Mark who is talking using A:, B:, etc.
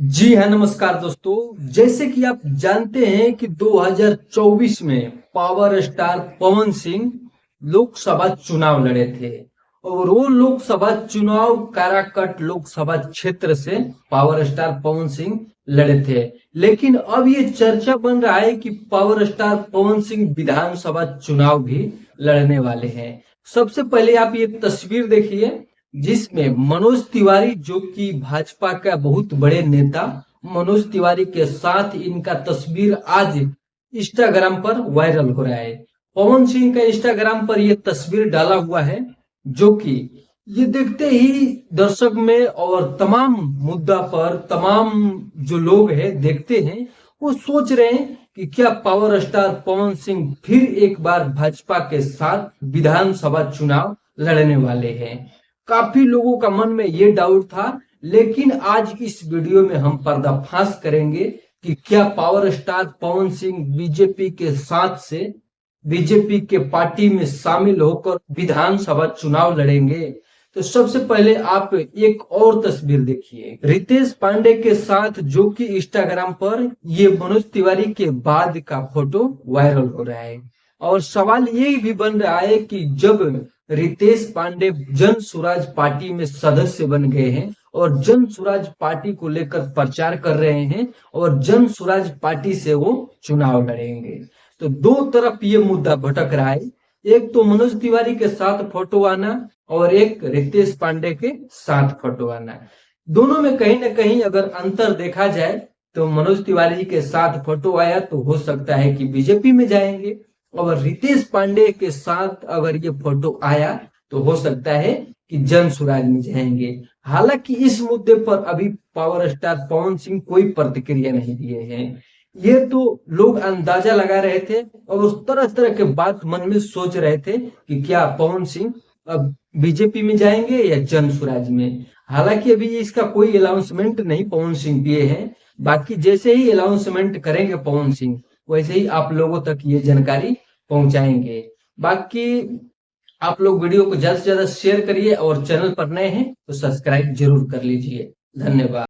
A: जी हाँ, नमस्कार दोस्तों। जैसे कि आप जानते हैं कि 2024 में पावर स्टार पवन सिंह लोकसभा चुनाव लड़े थे और वो लोकसभा चुनाव काराकट लोकसभा क्षेत्र से पावर स्टार पवन सिंह लड़े थे। लेकिन अब ये चर्चा बन रहा है कि पावर स्टार पवन सिंह विधानसभा चुनाव भी लड़ने वाले हैं। सबसे पहले आप ये तस्वीर देखिए जिसमें मनोज तिवारी जो कि भाजपा का बहुत बड़े नेता मनोज तिवारी के साथ इनका तस्वीर आज इंस्टाग्राम पर वायरल हो रहा है। पवन सिंह का इंस्टाग्राम पर यह तस्वीर डाला हुआ है जो कि ये देखते ही दर्शक में और तमाम मुद्दा पर तमाम जो लोग हैं देखते हैं वो सोच रहे हैं कि क्या पावर स्टार पवन सिंह फिर एक बार भाजपा के साथ विधानसभा चुनाव लड़ने वाले हैं। काफी लोगों का मन में ये डाउट था, लेकिन आज इस वीडियो में हम पर्दाफाश करेंगे कि क्या power star Pawan Singh BJP के साथ से बीजेपी के पार्टी में शामिल होकर विधानसभा चुनाव लड़ेंगे। तो सबसे पहले आप एक और तस्वीर देखिए रितेश पांडे के साथ, जो कि इंस्टाग्राम पर ये मनोज तिवारी के बाद का फोटो वायरल हो रहा है। और सवाल ये भी बन रहा है कि जब रितेश पांडे जन स्वराज पार्टी में सदस्य बन गए हैं और जन स्वराज पार्टी को लेकर प्रचार कर रहे हैं और जन स्वराज पार्टी से वो चुनाव लड़ेंगे, तो दो तरफ ये मुद्दा भटक रहा है। एक तो मनोज तिवारी के साथ फोटो आना और एक रितेश पांडे के साथ फोटो आना। दोनों में कहीं ना कहीं अगर अंतर देखा जाए तो मनोज तिवारी के साथ फोटो आया तो हो सकता है कि बीजेपी में जाएंगे, और रितेश पांडे के साथ अगर ये फोटो आया तो हो सकता है कि जन स्वराज में जाएंगे। हालांकि इस मुद्दे पर अभी पावर स्टार पवन सिंह कोई प्रतिक्रिया नहीं दिए हैं। ये तो लोग अंदाजा लगा रहे थे और उस तरह तरह के बात मन में सोच रहे थे कि क्या पवन सिंह अब बीजेपी में जाएंगे या जन स्वराज में। हालांकि अभी इसका कोई अनाउंसमेंट नहीं पवन सिंह दिए हैं। बाकी जैसे ही अनाउंसमेंट करेंगे पवन सिंह वैसे ही आप लोगों तक ये जानकारी पहुंचाएंगे। बाकी आप लोग वीडियो को ज्यादा से ज्यादा शेयर करिए और चैनल पर नए हैं तो सब्सक्राइब जरूर कर लीजिए। धन्यवाद।